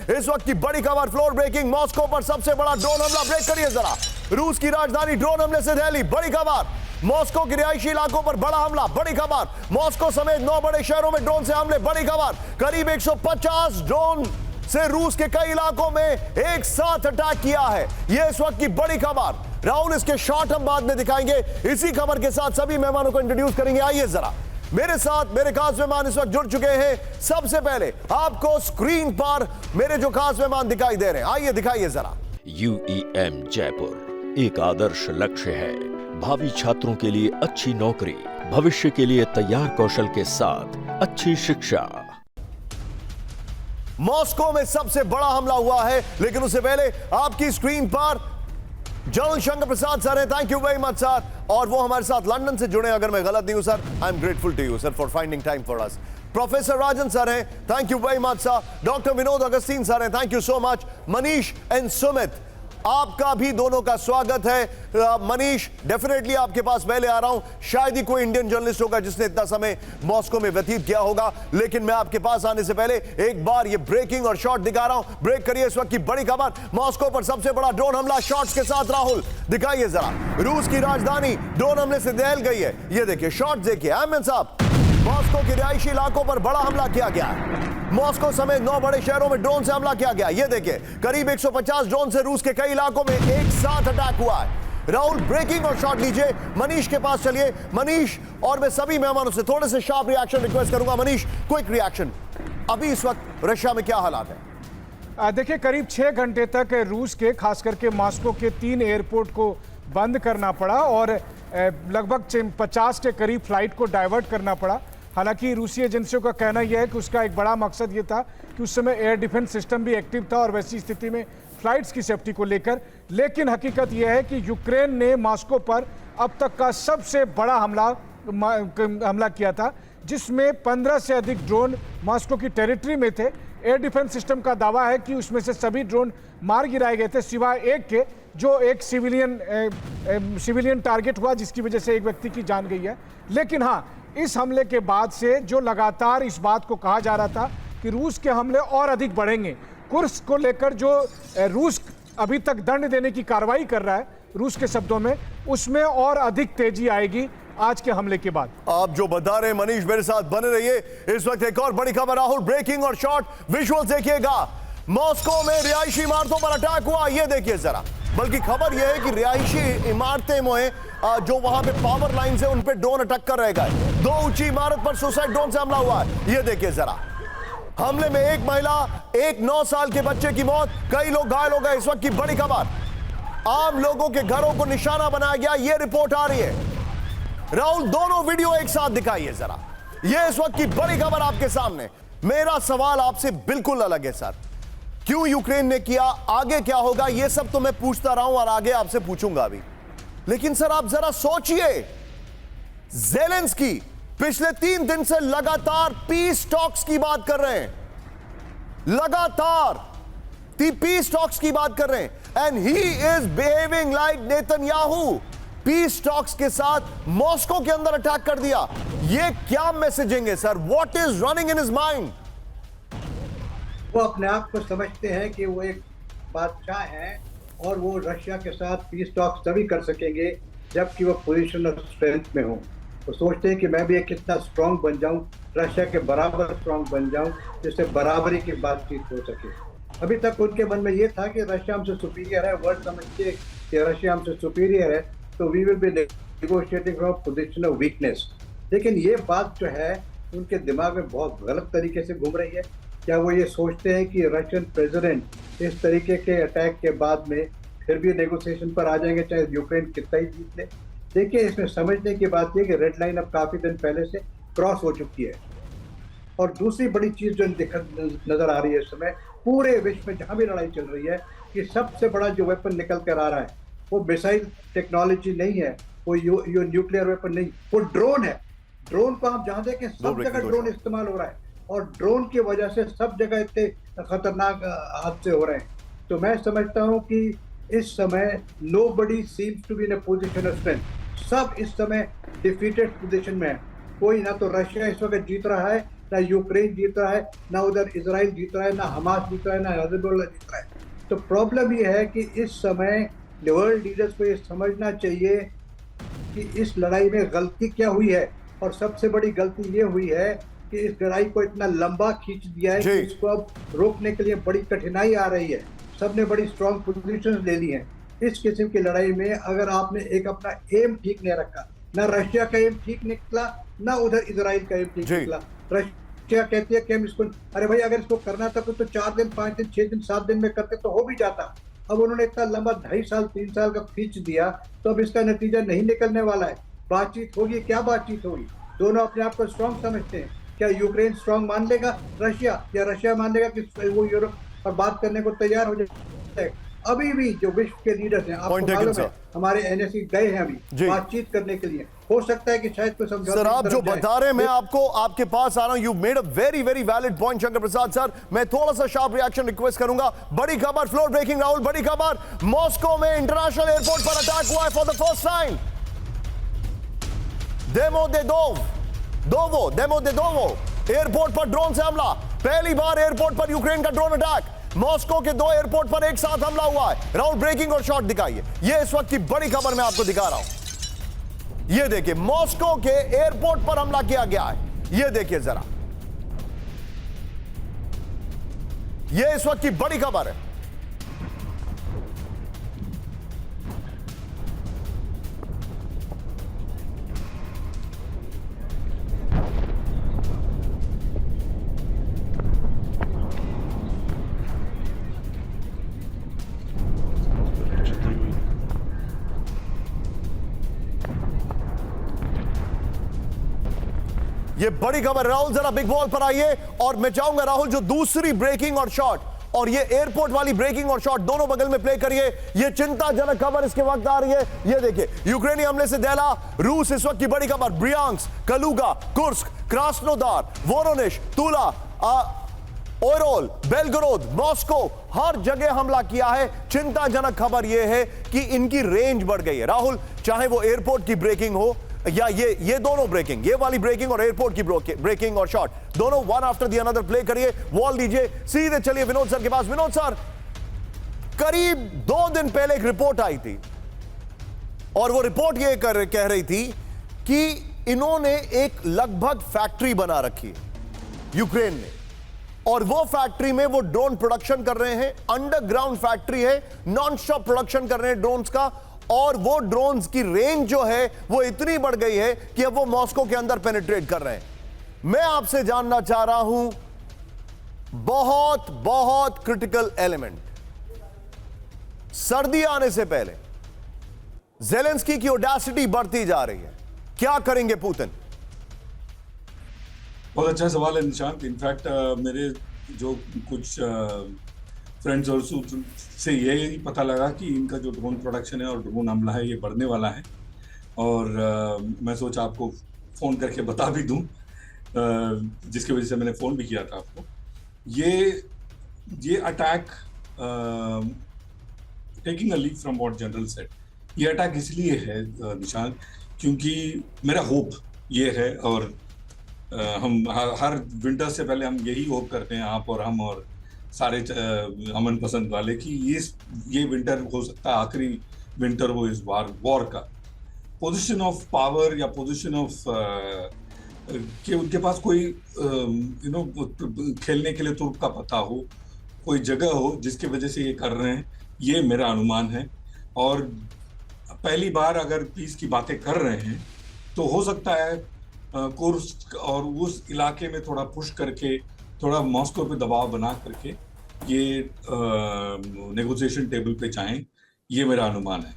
इस वक्त की बड़ी खबर, फ्लोर ब्रेकिंग, मॉस्को पर सबसे बड़ा ड्रोन हमला। ब्रेक करिए जरा। रूस की राजधानी ड्रोन हमले से दहली। बड़ी खबर, मॉस्को के रिहायशी इलाकों पर बड़ा हमला। बड़ी खबर, मॉस्को समेत 9 बड़े शहरों में ड्रोन से हमले। बड़ी खबर, करीब 150 ड्रोन से रूस के कई इलाकों में एक साथ अटैक किया है। यह इस वक्त की बड़ी खबर। राहुल, इसके शॉट हम बाद में दिखाएंगे। इसी खबर के साथ सभी मेहमानों को इंट्रोड्यूस करेंगे। आइए जरा मेरे साथ, मेरे खास मेहमान इस वक्त जुड़ चुके हैं। सबसे पहले आपको स्क्रीन पर मेरे जो खास मेहमान दिखाई दे रहे हैं, आइए दिखाइए जरा। UEM जयपुर एक आदर्श लक्ष्य है। भावी छात्रों के लिए अच्छी नौकरी, भविष्य के लिए तैयार कौशल के साथ अच्छी शिक्षा। मॉस्को में सबसे बड़ा हमला हुआ है, लेकिन उससे पहले आपकी स्क्रीन पर जनरल शंकर प्रसाद सर है। Thank you very much sir. और वो हमारे साथ लंदन से जुड़े, अगर मैं गलत नहीं हूं sir. I am grateful to you sir for finding time for us. Professor Rajan sir हैं, thank you very much sir. Doctor Vinod Augustine sir हैं, thank you so much. Manish and Sumit, आपका भी दोनों का स्वागत है। मनीष, डेफिनेटली आपके पास पहले आ रहा हूं। शायद ही कोई इंडियन जर्नलिस्ट होगा जिसने इतना समय मॉस्को में व्यतीत किया होगा, लेकिन मैं आपके पास आने से पहले एक बार ये ब्रेकिंग और शॉट दिखा रहा हूं। ब्रेक करिए, इस वक्त की बड़ी खबर, मॉस्को पर सबसे बड़ा ड्रोन हमला। शॉट्स के साथ राहुल दिखाइए जरा। रूस की राजधानी ड्रोन हमले से दहल गई है। ये देखिए शॉट, देखिए अहमद साहब, मॉस्को के रिहायशी इलाकों पर बड़ा हमला किया गया है। मॉस्को समेत 9 बड़े शहरों में ड्रोन से हमला किया गया। ये देखिए करीब 150 ड्रोन से रूस के कई इलाकों में एक साथ अटैक हुआ है। राहुल, ब्रेकिंग और शॉट लीजिए। मनीष के पास चलिए। मनीष, और मैं सभी मेहमानों से थोड़े से शार्प रिएक्शन रिक्वेस्ट करूंगा। मनीष, क्विक रिएक्शन, अभी इस वक्त रशिया में क्या हालात है? देखिए, करीब 6 घंटे तक रूस के, खास करके मॉस्को के 3 एयरपोर्ट को बंद करना पड़ा और लगभग 50 के करीब फ्लाइट को डाइवर्ट करना पड़ा। हालांकि रूसी एजेंसियों का कहना यह है कि उसका एक बड़ा मकसद ये था कि उस समय एयर डिफेंस सिस्टम भी एक्टिव था और वैसी स्थिति में फ्लाइट्स की सेफ्टी को लेकर। लेकिन हकीकत यह है कि यूक्रेन ने मॉस्को पर अब तक का सबसे बड़ा हमला किया था, जिसमें 15 से अधिक ड्रोन मॉस्को की टेरिटरी में थे। एयर डिफेंस सिस्टम का दावा है कि उसमें से सभी ड्रोन मार गिराए गए थे, सिवाय एक के, जो एक सिविलियन टारगेट हुआ, जिसकी वजह से एक व्यक्ति की जान गई है। लेकिन हाँ, इस हमले के बाद से जो लगातार इस बात को कहा जा रहा था कि रूस के हमले और अधिक बढ़ेंगे, कुर्स्क को लेकर जो रूस अभी तक दंड देने की कार्रवाई कर रहा है, रूस के शब्दों में, उसमें और अधिक तेजी आएगी आज के हमले के बाद। आप जो बता रहे हैं मनीष, मेरे साथ बने रहिए। इस वक्त एक और बड़ी खबर, राहुल, ब्रेकिंग और शॉट विजुअल्स देखिएगा। मॉस्को में रिहायशी इमारतों पर अटैक हुआ, यह देखिए जरा। बल्कि खबर यह है कि रिहायशी इमारतें जो वहां पे पावर लाइन है, उन पे ड्रोन अटैक कर रहेगा। 2 ऊंची इमारत पर सुसाइड ड्रोन से हमला हुआ है। यह देखिए जरा। हमले में एक महिला, एक 9 साल के बच्चे की मौत, कई लोग घायल हो गए। इस वक्त की बड़ी खबर, आम लोगों के घरों को निशाना बनाया गया, यह रिपोर्ट आ रही है। राहुल, दोनों वीडियो एक साथ दिखाइए जरा। यह इस वक्त की बड़ी खबर आपके सामने। मेरा सवाल आपसे बिल्कुल अलग है सर। क्यों यूक्रेन ने किया, आगे क्या होगा, यह सब तो मैं पूछता रहा हूं और आगे आपसे पूछूंगा भी। लेकिन सर आप जरा सोचिए, ज़ेलेंस्की पिछले 3 दिन से लगातार पीस टॉक्स की बात कर रहे हैं, लगातार पीस टॉक्स की बात कर रहे हैं, and he is behaving like Netanyahu. Peace talks के साथ मॉस्को के अंदर अटैक कर दिया। यह क्या मैसेजिंग है sir? What is running in his mind? वो अपने आप को समझते हैं कि वो एक बादशाह हैं और वो रशिया के साथ पीस टॉक्स तभी कर सकेंगे जबकि वो पोजीशन ऑफ स्ट्रेंथ में हो। वो सोचते हैं कि मैं भी एक कितना स्ट्रांग बन जाऊं, रशिया के बराबर स्ट्रांग बन जाऊं, जिससे बराबरी की बातचीत हो सके। अभी तक उनके मन में ये था कि रशिया हमसे सुपीरियर है, वर्ल्ड समझते कि रशिया हमसे सुपीरियर है, तो we will be negotiating from position of weakness. लेकिन ये बात जो है उनके दिमाग में बहुत गलत तरीके से घूम रही है। क्या वो ये सोचते हैं कि रशियन प्रेसिडेंट इस तरीके के अटैक के बाद में फिर भी नेगोशिएशन पर आ जाएंगे, चाहे यूक्रेन कितना ही जीत ले? देखिए, इसमें समझने की बात यह कि रेड लाइन अब काफ़ी दिन पहले से क्रॉस हो चुकी है। और दूसरी बड़ी चीज़ जो नज़र आ रही है इस समय पूरे विश्व में जहाँ भी लड़ाई चल रही है, कि सबसे बड़ा जो वेपन निकल कर आ रहा है वो मिसाइल टेक्नोलॉजी नहीं है, वो न्यूक्लियर वेपन नहीं, वो ड्रोन है। ड्रोन को आप जहाँ देखें सब जगह ड्रोन इस्तेमाल हो रहा है, और ड्रोन की वजह से सब जगह इतने खतरनाक हादसे हो रहे हैं। तो मैं समझता हूं कि इस समय nobody seems to be in a position of strength. सब इस समय डिफीटेड पोजीशन में है। कोई ना तो रशिया इस वक्त जीत रहा है, ना यूक्रेन जीत रहा है, ना उधर इसराइल जीत रहा है, ना हमास जीत रहा है, ना हिजबुल्लाह जीत रहा है। तो प्रॉब्लम ये है कि इस समय वर्ल्ड लीडर्स को ये समझना चाहिए कि इस लड़ाई में गलती क्या हुई है, और सबसे बड़ी गलती ये हुई है कि इस लड़ाई को इतना लंबा खींच दिया है कि इसको अब रोकने के लिए बड़ी कठिनाई आ रही है। सबने बड़ी स्ट्रांग पोजीशंस ले ली हैं। इस किस्म की लड़ाई में अगर आपने एक अपना एम ठीक नहीं रखा, ना रशिया का एम ठीक निकला, ना उधर इजराइल का एम ठीक निकला। रशिया कहती है कि हम इसको, अरे भाई अगर इसको करना था तो 4 दिन, 5 दिन, 6 दिन, 7 दिन में करते तो हो भी जाता। अब उन्होंने इतना लंबा 2.5 साल, 3 साल का खींच दिया, तो अब इसका नतीजा नहीं निकलने वाला है। बातचीत होगी, क्या बातचीत होगी? दोनों अपने आप को स्ट्रांग समझते हैं। क्या यूक्रेन स्ट्रांग मान लेगा रशिया, या रशिया मान लेगा कि वो यूरोप पर बात करने को तैयार हो जाए? अभी भी जो विश्व के लीडर्स हैं, आपको मालूम है, हमारे एनएससी गए हैं अभी बातचीत करने के लिए। हो सकता है कि शायद कोई समझौता। सर आप जो बता रहे हैं, मैं आपको आपके पास आ रहा हूं। You made a very very valid point Shankar Prasad sir. मैं थोड़ा सा शार्प रिएक्शन रिक्वेस्ट करूंगा। बड़ी खबर, फ्लोर ब्रेकिंग राहुल, बड़ी खबर, मॉस्को में इंटरनेशनल एयरपोर्ट पर अटैक हुआ है for the first time. Domodedovo airport पर ड्रोन से हमला। पहली बार एयरपोर्ट पर यूक्रेन का ड्रोन अटैक। मॉस्को के 2 एयरपोर्ट पर एक साथ हमला हुआ है। राहुल ब्रेकिंग और शॉट दिखाइए। यह इस वक्त की बड़ी खबर मैं आपको दिखा रहा हूं। यह देखिए, मॉस्को के एयरपोर्ट पर हमला किया गया है। यह देखिए जरा, यह इस वक्त की बड़ी खबर है। ये बड़ी खबर। राहुल जरा बिग बॉल पर आइए, और मैं चाहूंगा राहुल जो दूसरी ब्रेकिंग और शॉट और ये एयरपोर्ट वाली ब्रेकिंग और शॉट दोनों बगल में प्ले करिए। ये चिंताजनक खबर इसके वक्त आ रही है। ये देखिए, यूक्रेनी हमले से दहला रूस, इस वक्त की बड़ी खबर। ब्रियांस्क, कलुगा, कुर्स्क, क्रास्नोदार, वोरोनिश, तुला, ओरोल, बेलगोरोद, मॉस्को, हर जगह हमला किया है। चिंताजनक खबर यह है कि इनकी रेंज बढ़ गई है। राहुल, चाहे वो एयरपोर्ट की ब्रेकिंग हो या ये दोनों ब्रेकिंग, ये वाली ब्रेकिंग और एयरपोर्ट की ब्रेकिंग और शॉट, दोनों one after the another play करिए। वॉल दीजिए, सीधे चलिए विनोद सर के पास। विनोद सर, करीब 2 दिन पहले एक रिपोर्ट आई थी, और वो रिपोर्ट ये कह रही थी कि इन्होंने एक लगभग फैक्ट्री बना रखी है यूक्रेन ने, और वो फैक्ट्री में वो ड्रोन प्रोडक्शन कर रहे हैं। अंडरग्राउंड फैक्ट्री है, नॉन स्टॉप प्रोडक्शन कर रहे हैं ड्रोन्स का, और वो ड्रोन्स की रेंज जो है वो इतनी बढ़ गई है कि अब वो मॉस्को के अंदर पेनिट्रेट कर रहे हैं। मैं आपसे जानना चाह रहा हूं, बहुत बहुत क्रिटिकल एलिमेंट, सर्दी आने से पहले ज़ेलेंस्की की ऑडेसिटी बढ़ती जा रही है, क्या करेंगे पुतिन? बहुत अच्छा सवाल है निशांत। इनफैक्ट मेरे जो कुछ फ्रेंड्स और सूत्र से यही पता लगा कि इनका जो ड्रोन प्रोडक्शन है और ड्रोन हमला है ये बढ़ने वाला है, और मैं सोचा आपको फ़ोन करके बता भी दूं, जिसकी वजह से मैंने फ़ोन भी किया था आपको। ये attack, taking a lead from what general said, ये अटैक इसलिए है निशांत क्योंकि मेरा होप ये है, और हम हर विंटर से पहले हम यही होप करते हैं, आप और हम और सारे अमन पसंद वाले, कि ये विंटर हो सकता है आखिरी विंटर हो इस वॉर का। पोजीशन ऑफ पावर या पोजीशन ऑफ कि उनके पास कोई खेलने के लिए तुर्क का पता हो, कोई जगह हो जिसकी वजह से ये कर रहे हैं, ये मेरा अनुमान है। और पहली बार अगर पीस की बातें कर रहे हैं तो हो सकता है कुर्स्क और उस इलाके में थोड़ा पुश करके, थोड़ा मॉस्को पे दबाव बना करके ये नेगोशिएशन टेबल पे जाएं, ये मेरा अनुमान है।